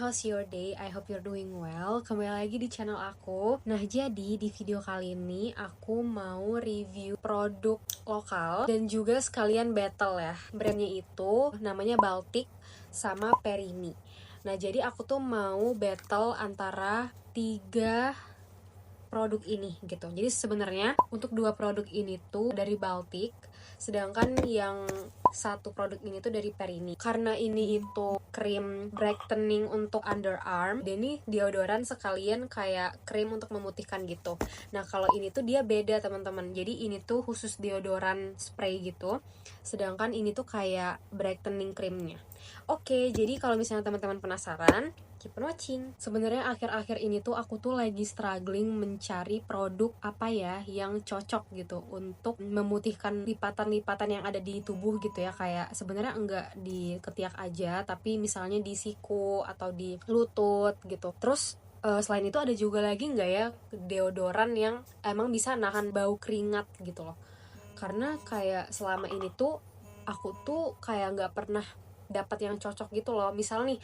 how's your day? I hope you're doing well. Kembali lagi di channel aku. Nah, jadi di video kali ini aku mau review produk lokal dan juga sekalian battle ya. Brandnya itu namanya Baltic sama Perini. Nah, jadi aku tuh mau battle antara 3 produk ini gitu. Jadi sebenarnya untuk 2 produk ini tuh dari Baltic, sedangkan yang satu produk ini tuh dari Perini. Karena ini itu krim brightening untuk underarm, dan ini deodoran sekalian kayak krim untuk memutihkan gitu. Nah, kalau ini tuh dia beda teman-teman. Jadi ini tuh khusus deodoran spray gitu, sedangkan ini tuh kayak brightening krimnya. Oke, jadi kalau misalnya teman-teman penasaran, keep on watching. Sebenarnya akhir-akhir ini tuh aku tuh lagi struggling mencari produk apa ya yang cocok gitu untuk memutihkan lipatan-lipatan yang ada di tubuh gitu ya. Kayak sebenarnya enggak di ketiak aja, tapi misalnya di siku atau di lutut gitu. Terus selain itu ada juga lagi nggak ya deodoran yang emang bisa nahan bau keringat gitu loh. Karena kayak selama ini tuh aku tuh kayak nggak pernah dapat yang cocok gitu loh. Misal nih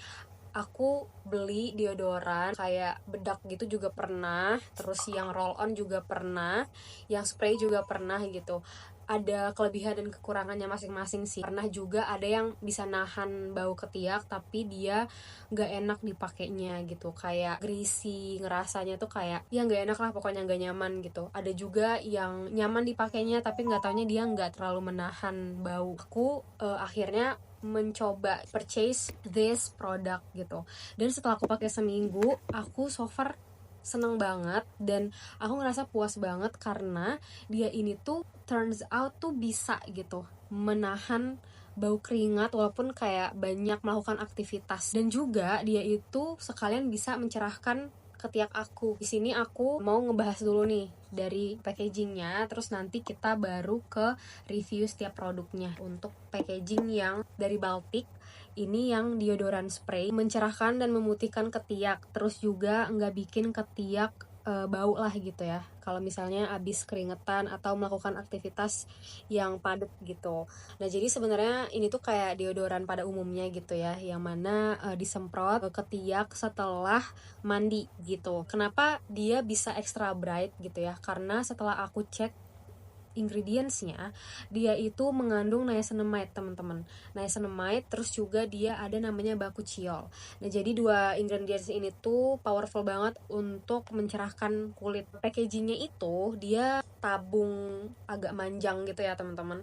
aku beli deodoran kayak bedak gitu juga pernah, terus yang roll on juga pernah, yang spray juga pernah gitu. Ada kelebihan dan kekurangannya masing-masing sih. Pernah juga ada yang bisa nahan bau ketiak tapi dia nggak enak dipakainya gitu, kayak greasy, ngerasanya tuh kayak ya nggak enak lah, pokoknya nggak nyaman gitu. Ada juga yang nyaman dipakainya tapi nggak taunya dia nggak terlalu menahan bau. Aku akhirnya mencoba purchase this product gitu, dan setelah aku pakai seminggu aku so far seneng banget dan aku ngerasa puas banget karena dia ini tuh turns out tuh bisa gitu menahan bau keringat walaupun kayak banyak melakukan aktivitas, dan juga dia itu sekalian bisa mencerahkan ketiak aku. Di sini aku mau ngebahas dulu nih dari packagingnya, terus nanti kita baru ke review setiap produknya. Untuk packaging yang dari Baltic, ini yang deodoran spray mencerahkan dan memutihkan ketiak, terus juga nggak bikin ketiak bau lah gitu ya kalau misalnya abis keringetan atau melakukan aktivitas yang padat gitu. Nah, jadi sebenarnya ini tuh kayak deodoran pada umumnya gitu ya, yang mana disemprot ke ketiak setelah mandi gitu. Kenapa dia bisa extra bright gitu ya? Karena setelah aku cek ingredientsnya, dia itu mengandung niacinamide teman-teman. Niacinamide, terus juga dia ada namanya bakuchiol. Nah, jadi 2 ingredients ini tuh powerful banget untuk mencerahkan kulit. Packagingnya itu dia tabung agak manjang gitu ya teman-teman.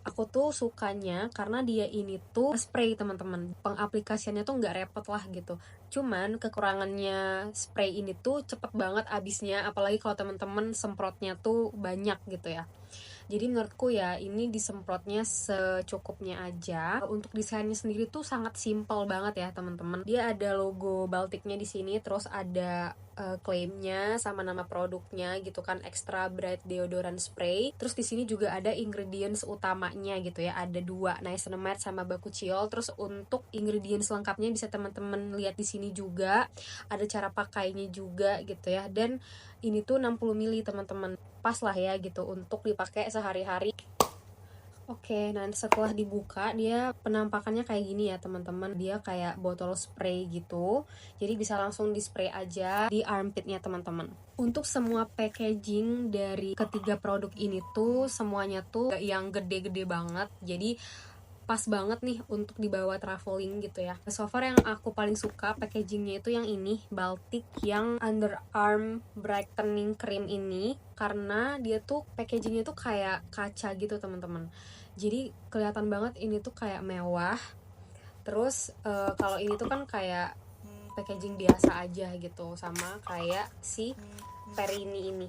Aku tuh sukanya karena dia ini tuh spray teman-teman. Pengaplikasiannya tuh nggak repot lah gitu. Cuman kekurangannya spray ini tuh cepet banget abisnya, apalagi kalau teman-teman semprotnya tuh banyak gitu ya. Jadi menurutku ya ini disemprotnya secukupnya aja. Untuk desainnya sendiri tuh sangat simple banget ya teman-teman. Dia ada logo Balticnya di sini, terus ada klaimnya sama nama produknya gitu kan, extra bright deodorant spray. Terus di sini juga ada ingredients utamanya gitu ya, ada 2, niacinamide sama bakuchiol. Terus untuk ingredients lengkapnya bisa teman-teman lihat di sini juga, ada cara pakainya juga gitu ya. Dan ini tuh 60 ml teman-teman, pas lah ya gitu untuk dipakai sehari-hari. Oke, nah setelah dibuka dia penampakannya kayak gini ya teman-teman. Dia kayak botol spray gitu, jadi bisa langsung di spray aja di armpitnya teman-teman. Untuk semua packaging dari ketiga produk ini tuh semuanya tuh yang gede-gede banget, jadi pas banget nih untuk dibawa traveling gitu ya. So far yang aku paling suka packagingnya itu yang ini, Baltic yang underarm brightening cream ini, karena dia tuh packagingnya tuh kayak kaca gitu teman-teman. Jadi kelihatan banget ini tuh kayak mewah. Terus kalau ini tuh kan kayak packaging biasa aja gitu, sama kayak si Perini ini.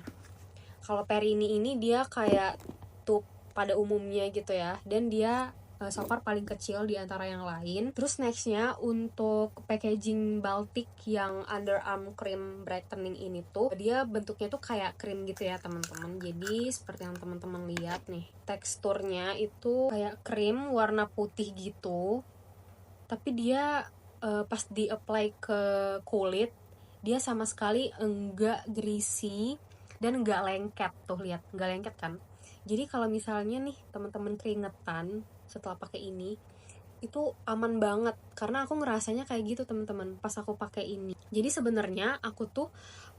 Kalau Perini ini dia kayak tube pada umumnya gitu ya, dan dia so far paling kecil di antara yang lain. Terus nextnya untuk packaging Baltic yang underarm cream brightening ini tuh dia bentuknya tuh kayak krim gitu ya teman-teman. Jadi seperti yang teman-teman lihat nih, teksturnya itu kayak krim warna putih gitu, tapi dia pas di apply ke kulit dia sama sekali enggak greasy dan enggak lengket. Tuh lihat, enggak lengket kan. Jadi kalau misalnya nih teman-teman keringetan setelah pakai ini, itu aman banget karena aku ngerasanya kayak gitu teman-teman pas aku pakai ini. Jadi sebenarnya aku tuh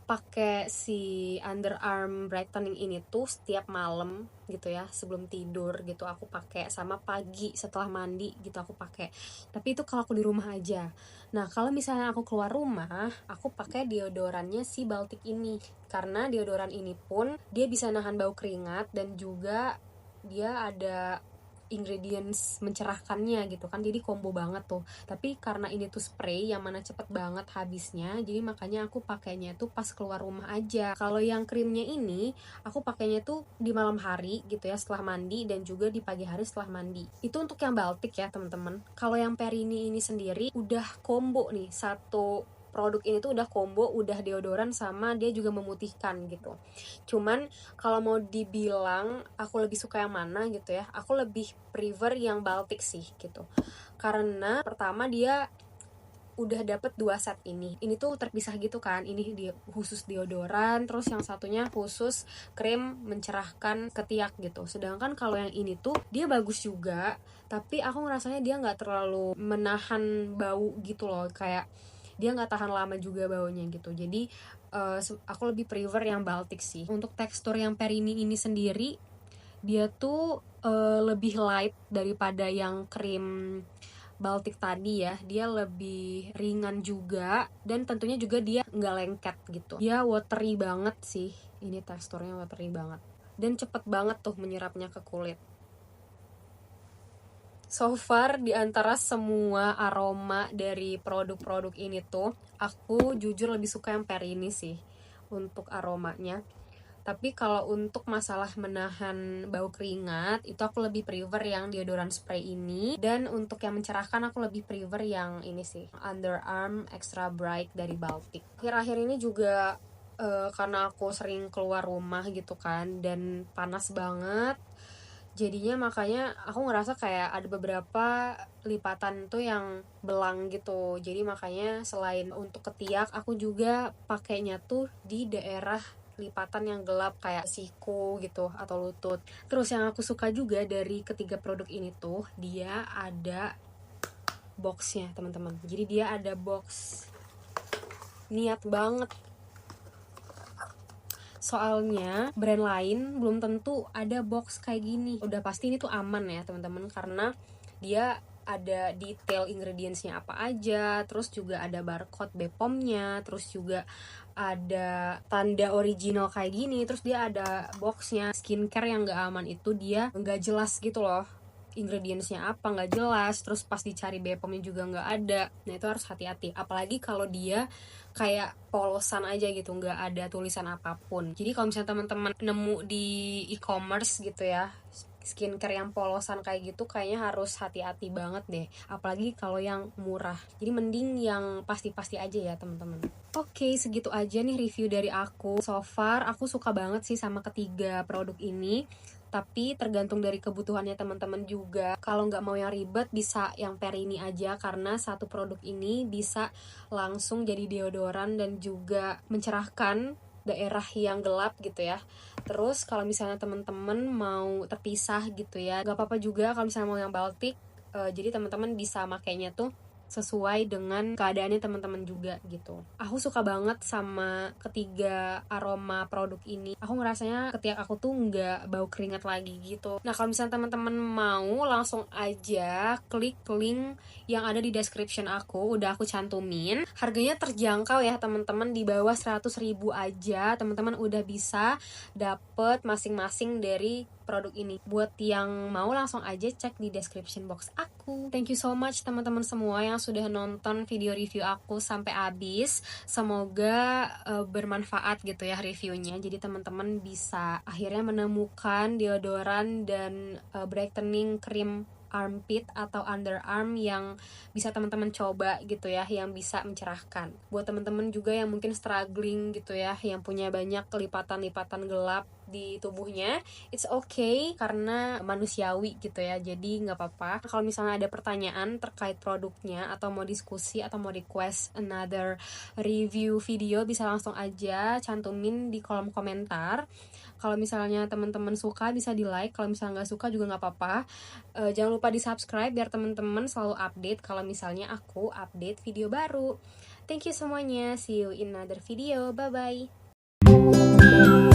pakai si underarm brightening ini tuh setiap malam gitu ya, sebelum tidur gitu aku pakai, sama pagi setelah mandi gitu aku pakai. Tapi itu kalau aku di rumah aja. Nah, kalau misalnya aku keluar rumah, aku pakai deodorannya si Baltic ini. Karena deodoran ini pun dia bisa nahan bau keringat dan juga dia ada ingredients mencerahkannya gitu kan, jadi combo banget tuh. Tapi karena ini tuh spray yang mana cepet banget habisnya, jadi makanya aku pakainya tuh pas keluar rumah aja. Kalau yang krimnya ini aku pakainya tuh di malam hari gitu ya setelah mandi, dan juga di pagi hari setelah mandi. Itu untuk yang Baltic ya teman-teman. Kalau yang Perini ini sendiri udah combo nih, satu produk ini tuh udah combo, udah deodoran sama dia juga memutihkan gitu. Cuman kalau mau dibilang aku lebih suka yang mana gitu ya, aku lebih prefer yang Baltic sih gitu. Karena pertama dia udah dapet 2 set ini tuh terpisah gitu kan, ini dia khusus deodoran, terus yang satunya khusus krim mencerahkan ketiak gitu. Sedangkan kalau yang ini tuh dia bagus juga, tapi aku ngerasanya dia nggak terlalu menahan bau gitu loh, kayak dia nggak tahan lama juga baunya gitu. Jadi aku lebih prefer yang Baltic sih. Untuk tekstur yang Perini ini sendiri, dia tuh lebih light daripada yang krim Baltic tadi ya. Dia lebih ringan juga, dan tentunya juga dia nggak lengket gitu. Dia watery banget sih, ini teksturnya watery banget dan cepet banget tuh menyerapnya ke kulit. So far di antara semua aroma dari produk-produk ini tuh, aku jujur lebih suka yang Perini sih untuk aromanya. Tapi kalau untuk masalah menahan bau keringat, itu aku lebih prefer yang deodoran spray ini. Dan untuk yang mencerahkan aku lebih prefer yang ini sih, Underarm Extra Bright dari Baltic. Akhir-akhir ini juga karena aku sering keluar rumah gitu kan, dan panas banget, jadinya makanya aku ngerasa kayak ada beberapa lipatan tuh yang belang gitu. Jadi makanya selain untuk ketiak, aku juga pakainya tuh di daerah lipatan yang gelap kayak siku gitu atau lutut. Terus yang aku suka juga dari ketiga produk ini tuh, dia ada boxnya teman-teman. Jadi dia ada box, niat banget. Soalnya brand lain belum tentu ada box kayak gini. Udah pasti ini tuh aman ya teman-teman, karena dia ada detail ingredientsnya apa aja, terus juga ada barcode BPOM-nya, terus juga ada tanda original kayak gini, terus dia ada boxnya. Skincare yang gak aman itu dia gak jelas gitu loh, ingredientsnya apa nggak jelas, terus pas dicari BPOM-nya juga nggak ada. Nah itu harus hati-hati, apalagi kalau dia kayak polosan aja gitu, nggak ada tulisan apapun. Jadi kalau misalnya teman-teman nemu di e-commerce gitu ya skincare yang polosan kayak gitu, kayaknya harus hati-hati banget deh, apalagi kalau yang murah. Jadi mending yang pasti-pasti aja ya teman-teman. Oke, segitu aja nih review dari aku. So far aku suka banget sih sama ketiga produk ini, tapi tergantung dari kebutuhannya teman-teman juga. Kalau nggak mau yang ribet, bisa yang Perini aja, karena satu produk ini bisa langsung jadi deodoran dan juga mencerahkan daerah yang gelap gitu ya. Terus kalau misalnya teman-teman mau terpisah gitu ya, nggak apa-apa juga kalau misalnya mau yang Baltic. Jadi teman-teman bisa makainya tuh sesuai dengan keadaannya teman-teman juga gitu. Aku suka banget sama ketiga aroma produk ini. Aku ngerasanya ketiak aku tuh nggak bau keringat lagi gitu. Nah kalau misalnya teman-teman mau, langsung aja klik link yang ada di description aku, udah aku cantumin. Harganya terjangkau ya teman-teman, di bawah 100.000 aja teman-teman udah bisa dapet masing-masing dari produk ini. Buat yang mau, langsung aja cek di description box aku. Thank you so much teman-teman semua yang sudah nonton video review aku sampai habis. Semoga bermanfaat gitu ya reviewnya. Jadi teman-teman bisa akhirnya menemukan deodoran dan brightening cream armpit atau underarm yang bisa teman-teman coba gitu ya, yang bisa mencerahkan. Buat teman-teman juga yang mungkin struggling gitu ya, yang punya banyak lipatan-lipatan gelap di tubuhnya, it's okay karena manusiawi gitu ya, jadi nggak apa-apa. Kalau misalnya ada pertanyaan terkait produknya atau mau diskusi atau mau request another review video, bisa langsung aja cantumin di kolom komentar. Kalau misalnya teman-teman suka bisa di like, kalau misalnya nggak suka juga nggak apa-apa. Jangan lupa di subscribe biar teman-teman selalu update kalau misalnya aku update video baru. Thank you semuanya, see you in another video, bye bye.